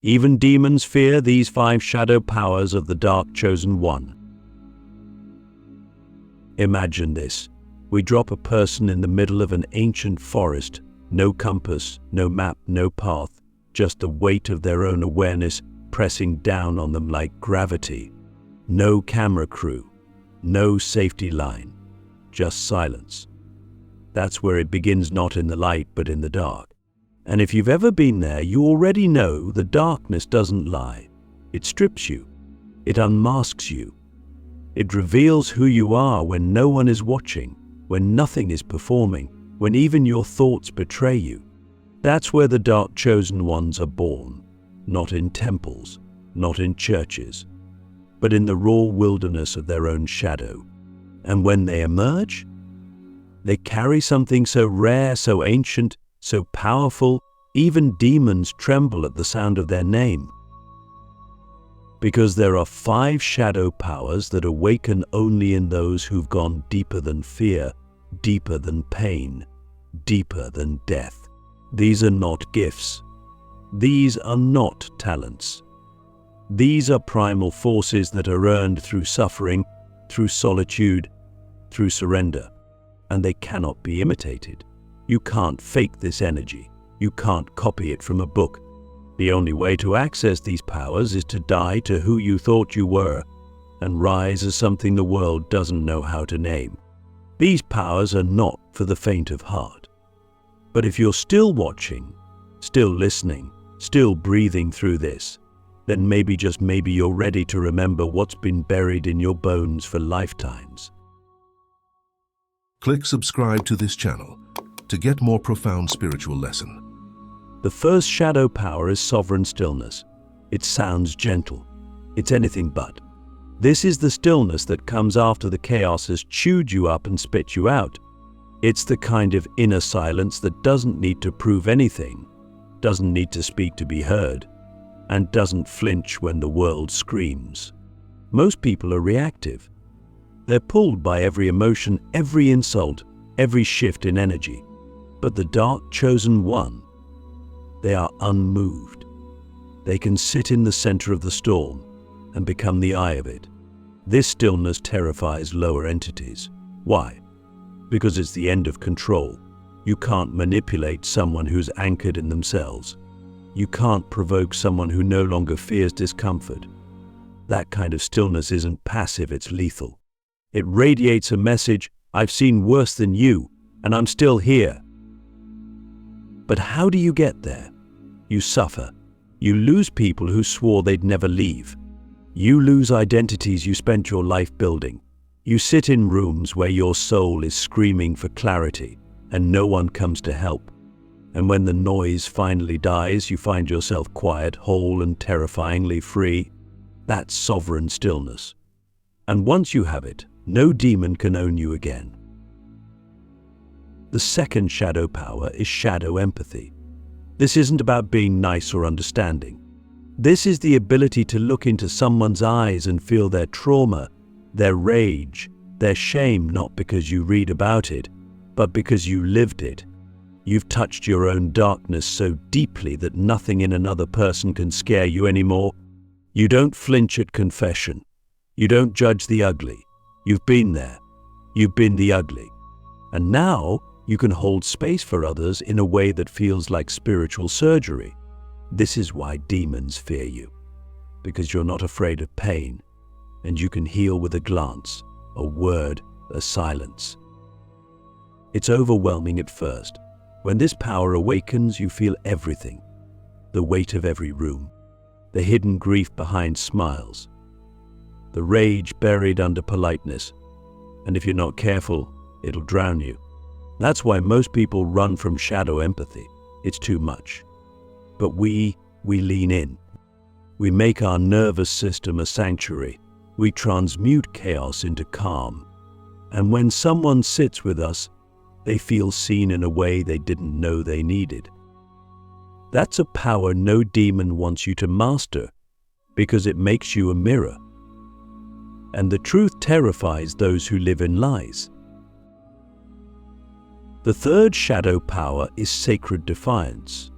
Even demons fear these 5 shadow powers of the Dark Chosen One. Imagine this. We drop a person in the middle of an ancient forest. No compass, no map, no path. Just the weight of their own awareness pressing down on them like gravity. No camera crew. No safety line. Just silence. That's where it begins, not in the light but in the dark. And if you've ever been there, you already know the darkness doesn't lie. It strips you. It unmasks you. It reveals who you are when no one is watching, when nothing is performing, when even your thoughts betray you. That's where the Dark Chosen Ones are born, not in temples, not in churches, but in the raw wilderness of their own shadow. And when they emerge, they carry something so rare, so ancient, so powerful, even demons tremble at the sound of their name. Because there are 5 shadow powers that awaken only in those who've gone deeper than fear, deeper than pain, deeper than death. These are not gifts. These are not talents. These are primal forces that are earned through suffering, through solitude, through surrender, and they cannot be imitated. You can't fake this energy. You can't copy it from a book. The only way to access these powers is to die to who you thought you were and rise as something the world doesn't know how to name. These powers are not for the faint of heart. But if you're still watching, still listening, still breathing through this, then maybe, just maybe, you're ready to remember what's been buried in your bones for lifetimes. Click subscribe to this channel to get more profound spiritual lesson. The first shadow power is sovereign stillness. It sounds gentle. It's anything but. This is the stillness that comes after the chaos has chewed you up and spit you out. It's the kind of inner silence that doesn't need to prove anything, doesn't need to speak to be heard, and doesn't flinch when the world screams. Most people are reactive. They're pulled by every emotion, every insult, every shift in energy. But the Dark Chosen One, they are unmoved. They can sit in the center of the storm and become the eye of it. This stillness terrifies lower entities. Why? Because it's the end of control. You can't manipulate someone who's anchored in themselves. You can't provoke someone who no longer fears discomfort. That kind of stillness isn't passive, it's lethal. It radiates a message: I've seen worse than you, and I'm still here. But how do you get there? You suffer. You lose people who swore they'd never leave. You lose identities you spent your life building. You sit in rooms where your soul is screaming for clarity, and no one comes to help. And when the noise finally dies, you find yourself quiet, whole, and terrifyingly free. That's sovereign stillness. And once you have it, no demon can own you again. The second shadow power is shadow empathy. This isn't about being nice or understanding. This is the ability to look into someone's eyes and feel their trauma, their rage, their shame, not because you read about it, but because you lived it. You've touched your own darkness so deeply that nothing in another person can scare you anymore. You don't flinch at confession. You don't judge the ugly. You've been there. You've been the ugly. And now you can hold space for others in a way that feels like spiritual surgery. This is why demons fear you. Because you're not afraid of pain, and you can heal with a glance, a word, a silence. It's overwhelming at first. When this power awakens, you feel everything. The weight of every room, the hidden grief behind smiles, the rage buried under politeness, and if you're not careful, it'll drown you. That's why most people run from shadow empathy. It's too much. But we lean in. We make our nervous system a sanctuary. We transmute chaos into calm. And when someone sits with us, they feel seen in a way they didn't know they needed. That's a power no demon wants you to master, because it makes you a mirror. And the truth terrifies those who live in lies. The third shadow power is sacred defiance.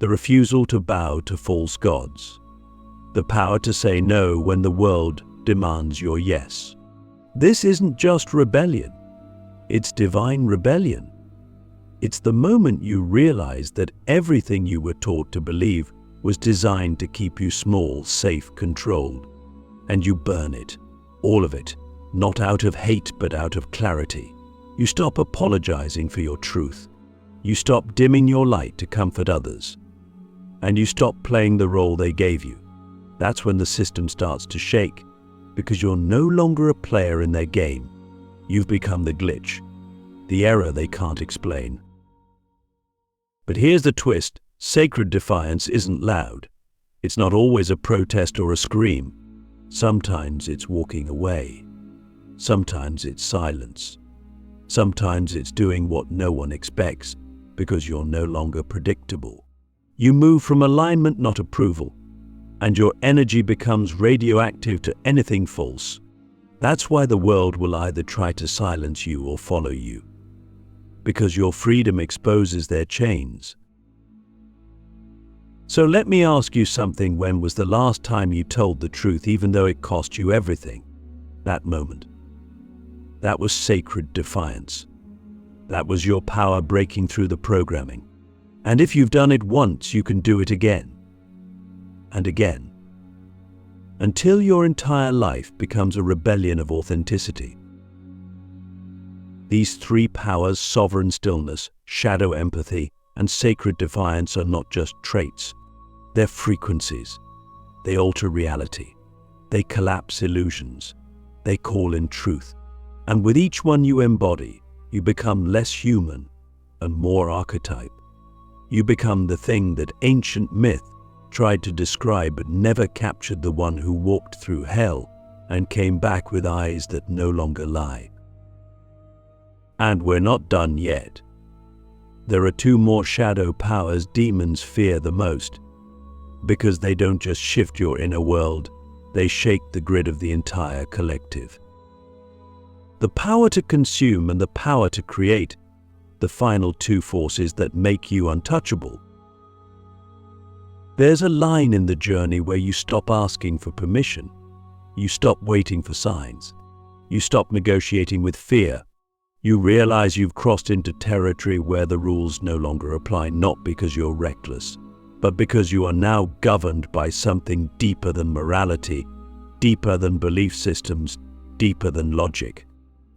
the refusal to bow to false gods, the power to say no when the world demands your yes. This isn't just rebellion, it's divine rebellion. It's the moment you realize that everything you were taught to believe was designed to keep you small, safe, controlled, and you burn it, all of it, not out of hate but out of clarity. You stop apologizing for your truth. You stop dimming your light to comfort others. And you stop playing the role they gave you. That's when the system starts to shake, because you're no longer a player in their game. You've become the glitch, the error they can't explain. But here's the twist. Sacred defiance isn't loud. It's not always a protest or a scream. Sometimes it's walking away. Sometimes it's silence. Sometimes it's doing what no one expects, because you're no longer predictable. You move from alignment, not approval, and your energy becomes radioactive to anything false. That's why the world will either try to silence you or follow you, because your freedom exposes their chains. So let me ask you something. When was the last time you told the truth even though it cost you everything? That moment. That was sacred defiance. That was your power breaking through the programming. And if you've done it once, you can do it again and again, until your entire life becomes a rebellion of authenticity. These three powers, sovereign stillness, shadow empathy, and sacred defiance, are not just traits. They're frequencies. They alter reality. They collapse illusions. They call in truth. And with each one you embody, you become less human and more archetype. You become the thing that ancient myth tried to describe but never captured, the one who walked through hell and came back with eyes that no longer lie. And we're not done yet. There are two more shadow powers demons fear the most, because they don't just shift your inner world, they shake the grid of the entire collective. The power to consume and the power to create, the final two forces that make you untouchable. There's a line in the journey where you stop asking for permission. You stop waiting for signs. You stop negotiating with fear. You realize you've crossed into territory where the rules no longer apply, not because you're reckless, but because you are now governed by something deeper than morality, deeper than belief systems, deeper than logic.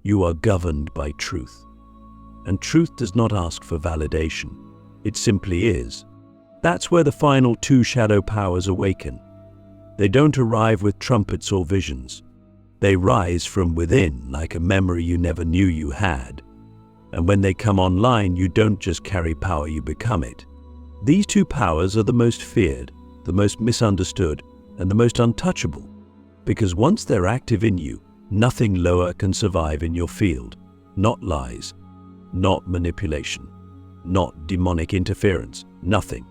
You are governed by truth. And truth does not ask for validation. It simply is. That's where the final two shadow powers awaken. They don't arrive with trumpets or visions. They rise from within, like a memory you never knew you had. And when they come online, you don't just carry power, you become it. These two powers are the most feared, the most misunderstood, and the most untouchable. Because once they're active in you, nothing lower can survive in your field. Not lies, not manipulation, not demonic interference, nothing.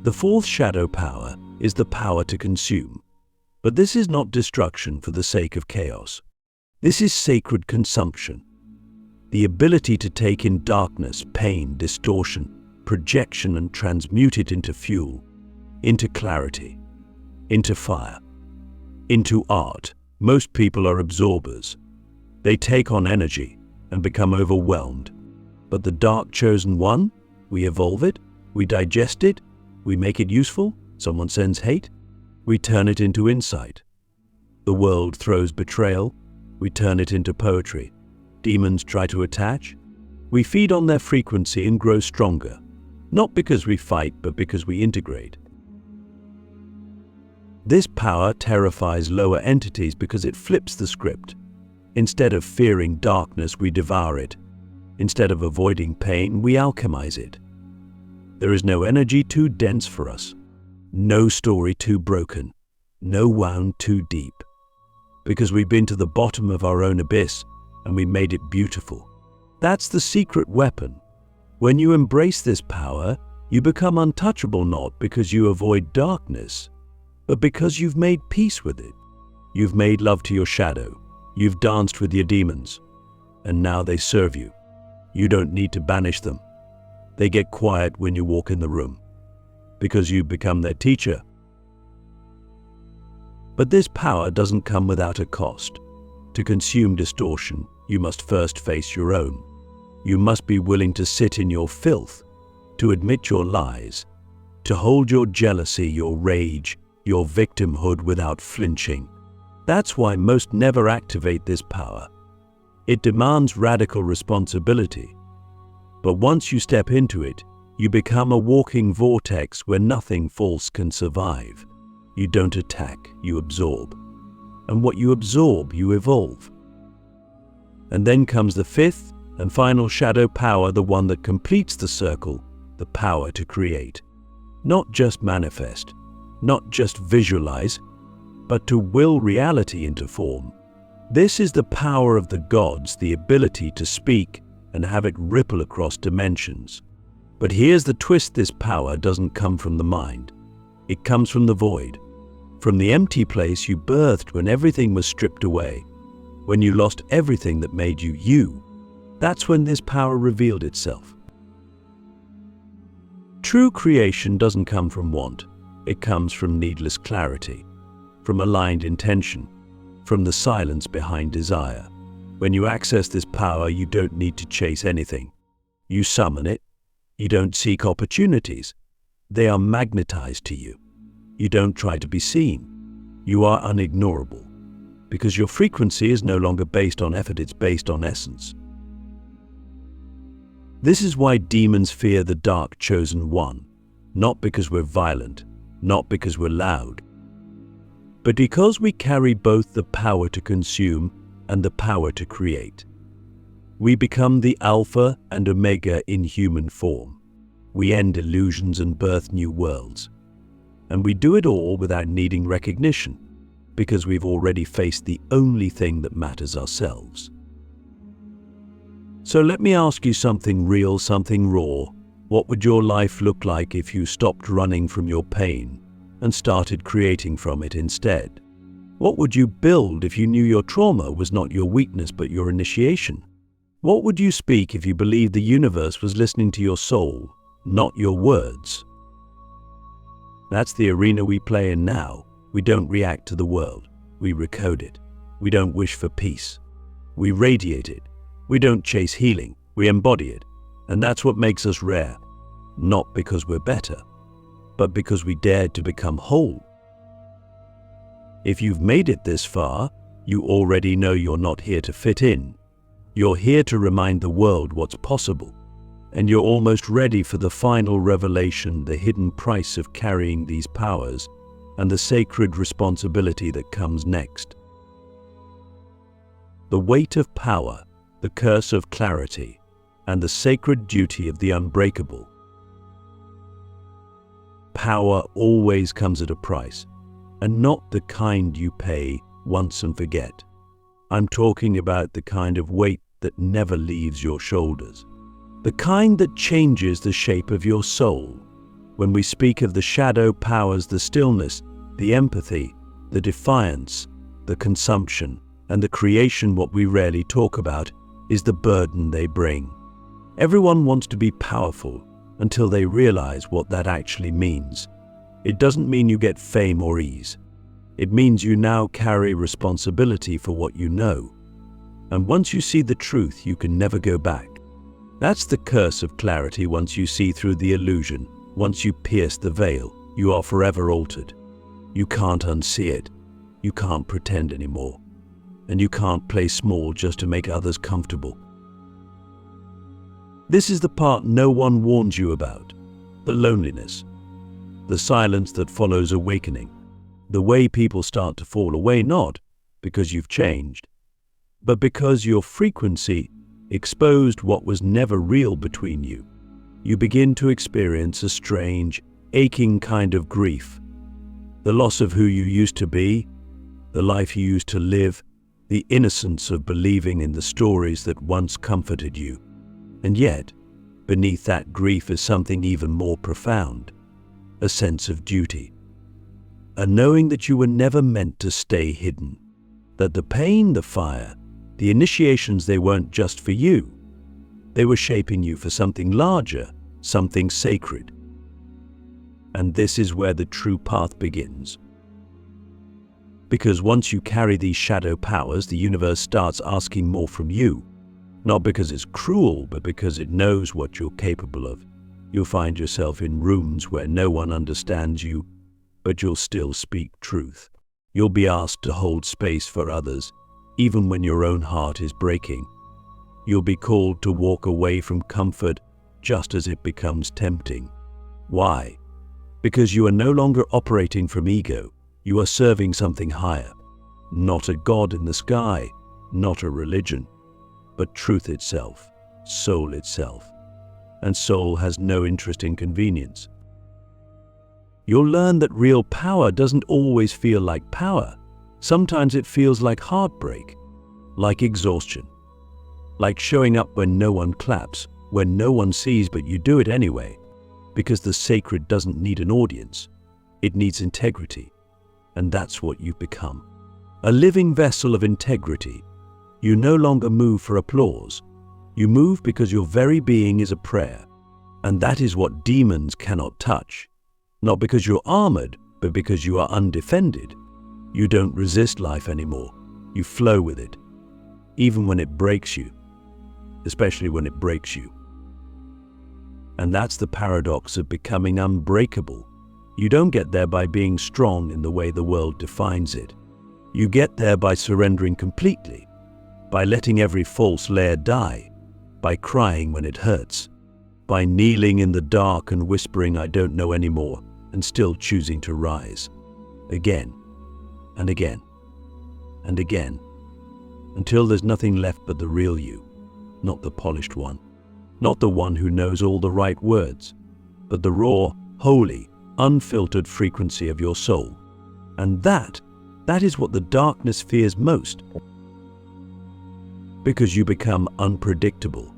The fourth shadow power is the power to consume. But this is not destruction for the sake of chaos. This is sacred consumption. The ability to take in darkness, pain, distortion, projection, and transmute it into fuel, into clarity, into fire, into art. Most people are absorbers. They take on energy and become overwhelmed. But the dark chosen one, we evolve it, we digest it, we make it useful. Someone sends hate, we turn it into insight. The world throws betrayal, we turn it into poetry. Demons try to attach, we feed on their frequency and grow stronger. Not because we fight, but because we integrate. This power terrifies lower entities because it flips the script. Instead of fearing darkness, we devour it. Instead of avoiding pain, we alchemize it. There is no energy too dense for us, no story too broken, no wound too deep. Because we've been to the bottom of our own abyss and we made it beautiful. That's the secret weapon. When you embrace this power, you become untouchable, not because you avoid darkness, but because you've made peace with it. You've made love to your shadow. You've danced with your demons, and now they serve you. You don't need to banish them. They get quiet when you walk in the room, because you become their teacher. But this power doesn't come without a cost. To consume distortion, you must first face your own. You must be willing to sit in your filth, to admit your lies, to hold your jealousy, your rage, your victimhood without flinching. That's why most never activate this power. It demands radical responsibility. But once you step into it, you become a walking vortex where nothing false can survive. You don't attack, you absorb. And what you absorb, you evolve. And then comes the fifth and final shadow power, the one that completes the circle, the power to create. Not just manifest, not just visualize, but to will reality into form. This is the power of the gods, the ability to speak and have it ripple across dimensions. But here's the twist: this power doesn't come from the mind. It comes from the void, from the empty place you birthed when everything was stripped away, when you lost everything that made you you. That's when this power revealed itself. True creation doesn't come from want. It comes from needless clarity, from aligned intention, from the silence behind desire. When you access this power, you don't need to chase anything. You summon it. You don't seek opportunities. They are magnetized to you. You don't try to be seen. You are unignorable, because your frequency is no longer based on effort, it's based on essence. This is why demons fear the dark chosen one, not because we're violent, not because we're loud, but because we carry both the power to consume and the power to create. We become the Alpha and Omega in human form. We end illusions and birth new worlds. And we do it all without needing recognition, because we've already faced the only thing that matters: ourselves. So let me ask you something real, something raw. What would your life look like if you stopped running from your pain and started creating from it instead? What would you build if you knew your trauma was not your weakness but your initiation? What would you speak if you believed the universe was listening to your soul, not your words? That's the arena we play in now. We don't react to the world. We recode it. We don't wish for peace. We radiate it. We don't chase healing. We embody it. And that's what makes us rare. Not because we're better, but because we dared to become whole. If you've made it this far, you already know you're not here to fit in. You're here to remind the world what's possible. And you're almost ready for the final revelation, the hidden price of carrying these powers, and the sacred responsibility that comes next. The weight of power, the curse of clarity, and the sacred duty of the unbreakable. Power always comes at a price, and not the kind you pay once and forget. I'm talking about the kind of weight that never leaves your shoulders. The kind that changes the shape of your soul. When we speak of the shadow powers, the stillness, the empathy, the defiance, the consumption, and the creation, what we rarely talk about is the burden they bring. Everyone wants to be powerful until they realize what that actually means. It doesn't mean you get fame or ease. It means you now carry responsibility for what you know. And once you see the truth, you can never go back. That's the curse of clarity. Once you see through the illusion, once you pierce the veil, you are forever altered. You can't unsee it. You can't pretend anymore. And you can't play small just to make others comfortable. This is the part no one warns you about. The loneliness. The silence that follows awakening. The way people start to fall away, not because you've changed, but because your frequency exposed what was never real between you. You begin to experience a strange, aching kind of grief. The loss of who you used to be, the life you used to live, the innocence of believing in the stories that once comforted you. And yet, beneath that grief is something even more profound, a sense of duty. A knowing that you were never meant to stay hidden, that the pain, the fire, the initiations, they weren't just for you. They were shaping you for something larger, something sacred. And this is where the true path begins. Because once you carry these shadow powers, the universe starts asking more from you. Not because it's cruel, but because it knows what you're capable of. You'll find yourself in rooms where no one understands you, but you'll still speak truth. You'll be asked to hold space for others, even when your own heart is breaking. You'll be called to walk away from comfort just as it becomes tempting. Why? Because you are no longer operating from ego. You are serving something higher. Not a god in the sky, not a religion, but truth itself, soul itself. And soul has no interest in convenience. You'll learn that real power doesn't always feel like power. Sometimes it feels like heartbreak, like exhaustion, like showing up when no one claps, when no one sees, but you do it anyway, because the sacred doesn't need an audience. It needs integrity, and that's what you become. A living vessel of integrity. You no longer move for applause. You move because your very being is a prayer, and that is what demons cannot touch. Not because you're armored, but because you are undefended. You don't resist life anymore. You flow with it, even when it breaks you, especially when it breaks you. And that's the paradox of becoming unbreakable. You don't get there by being strong in the way the world defines it. You get there by surrendering completely, by letting every false layer die, by crying when it hurts, by kneeling in the dark and whispering, "I don't know anymore," and still choosing to rise. Again, and again, and again, until there's nothing left but the real you, not the polished one, not the one who knows all the right words, but the raw, holy, unfiltered frequency of your soul. And that is what the darkness fears most. Because you become unpredictable,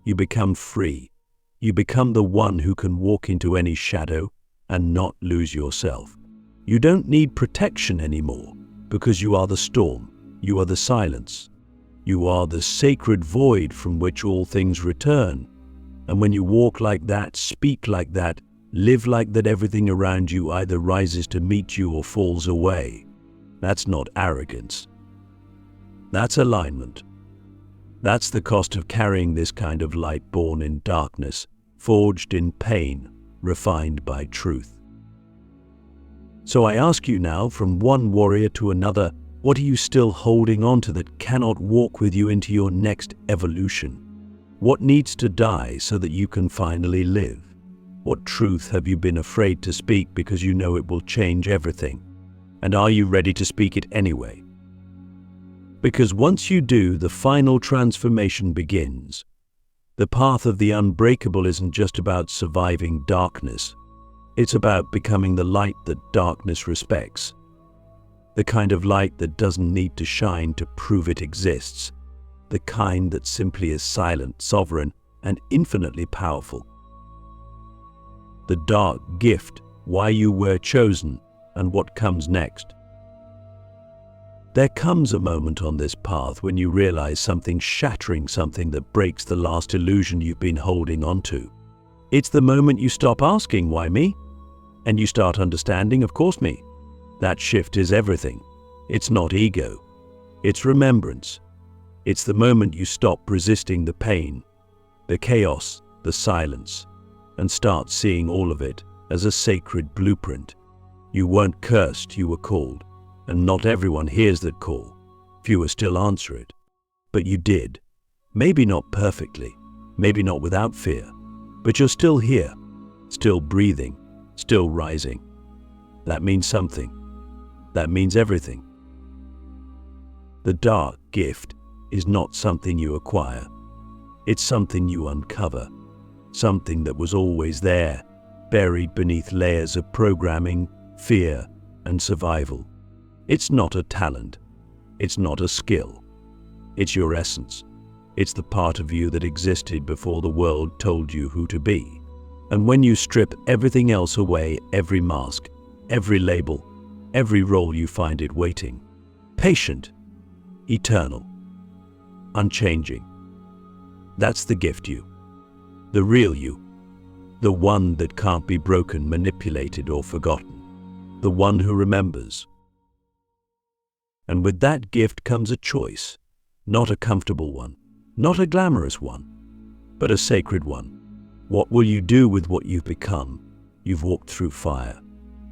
you become free, you become the one who can walk into any shadow and not lose yourself. You don't need protection anymore, because you are the storm, you are the silence, you are the sacred void from which all things return. And when you walk like that, speak like that, live like that, everything around you either rises to meet you or falls away. That's not arrogance. That's alignment. That's the cost of carrying this kind of light, born in darkness, forged in pain, refined by truth. So I ask you now, from one warrior to another, what are you still holding on to that cannot walk with you into your next evolution? What needs to die so that you can finally live? What truth have you been afraid to speak because you know it will change everything? And are you ready to speak it anyway? Because once you do, the final transformation begins. The path of the unbreakable isn't just about surviving darkness. It's about becoming the light that darkness respects. The kind of light that doesn't need to shine to prove it exists. The kind that simply is silent, sovereign, and infinitely powerful. The dark gift, why you were chosen, and what comes next. There comes a moment on this path when you realize something shattering, something that breaks the last illusion you've been holding onto. It's the moment you stop asking, "Why me?" and you start understanding, "Of course me." That shift is everything. It's not ego. It's remembrance. It's the moment you stop resisting the pain, the chaos, the silence, and start seeing all of it as a sacred blueprint. You weren't cursed, you were called. And not everyone hears that call. Fewer still answer it. But you did. Maybe not perfectly, maybe not without fear, but you're still here, still breathing, still rising. That means something. That means everything. The dark gift is not something you acquire. It's something you uncover. Something that was always there, buried beneath layers of programming, fear, and survival. It's not a talent. It's not a skill. It's your essence. It's the part of you that existed before the world told you who to be. And when you strip everything else away, every mask, every label, every role, you find it waiting. Patient, eternal, unchanging. That's the gift you. The real you. The one that can't be broken, manipulated, or forgotten. The one who remembers. And with that gift comes a choice, not a comfortable one, not a glamorous one, but a sacred one. What will you do with what you've become? You've walked through fire.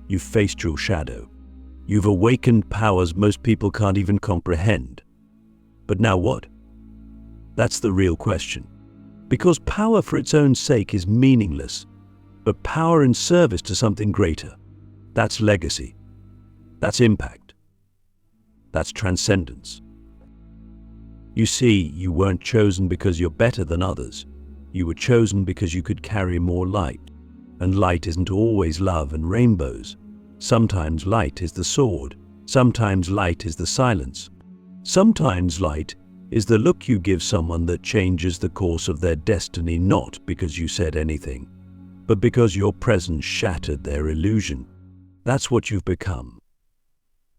You've faced your shadow. You've awakened powers most people can't even comprehend. But now what? That's the real question. Because power for its own sake is meaningless, but power in service to something greater, that's legacy. That's impact. That's transcendence. You see, you weren't chosen because you're better than others. You were chosen because you could carry more light. And light isn't always love and rainbows. Sometimes light is the sword. Sometimes light is the silence. Sometimes light is the look you give someone that changes the course of their destiny, not because you said anything, but because your presence shattered their illusion. That's what you've become.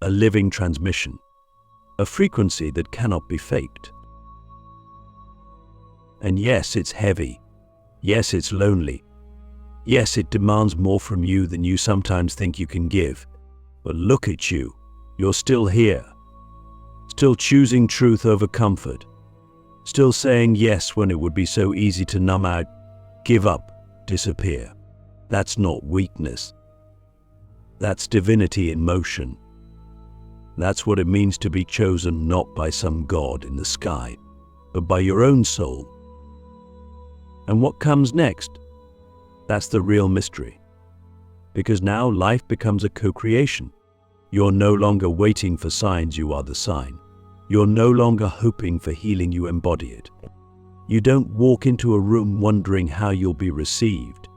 A living transmission. A frequency that cannot be faked. And yes, it's heavy. Yes, it's lonely. Yes, it demands more from you than you sometimes think you can give. But look at you. You're still here. Still choosing truth over comfort. Still saying yes when it would be so easy to numb out, give up, disappear. That's not weakness. That's divinity in motion. That's what it means to be chosen not by some god in the sky, but by your own soul. And what comes next? That's the real mystery. Because now life becomes a co-creation. You're no longer waiting for signs, you are the sign. You're no longer hoping for healing, you embody it. You don't walk into a room wondering how you'll be received.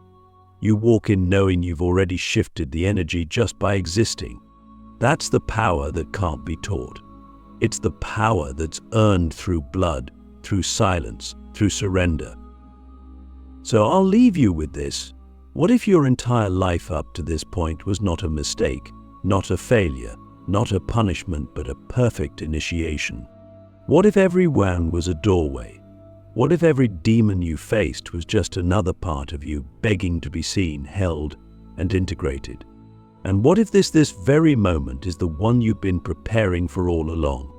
You walk in knowing you've already shifted the energy just by existing. That's the power that can't be taught. It's the power that's earned through blood, through silence, through surrender. So I'll leave you with this. What if your entire life up to this point was not a mistake, not a failure, not a punishment, but a perfect initiation? What if every wound was a doorway? What if every demon you faced was just another part of you begging to be seen, held, and integrated? And what if this very moment is the one you've been preparing for all along?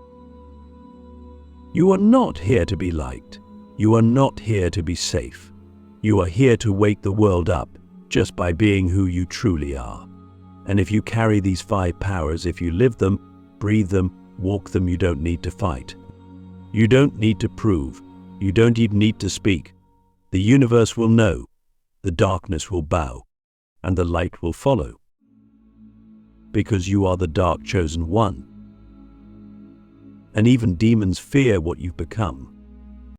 You are not here to be liked. You are not here to be safe. You are here to wake the world up just by being who you truly are. And if you carry these 5 powers, if you live them, breathe them, walk them, you don't need to fight. You don't need to prove. You don't even need to speak. The universe will know. The darkness will bow. And the light will follow. Because you are the dark chosen one. And even demons fear what you've become.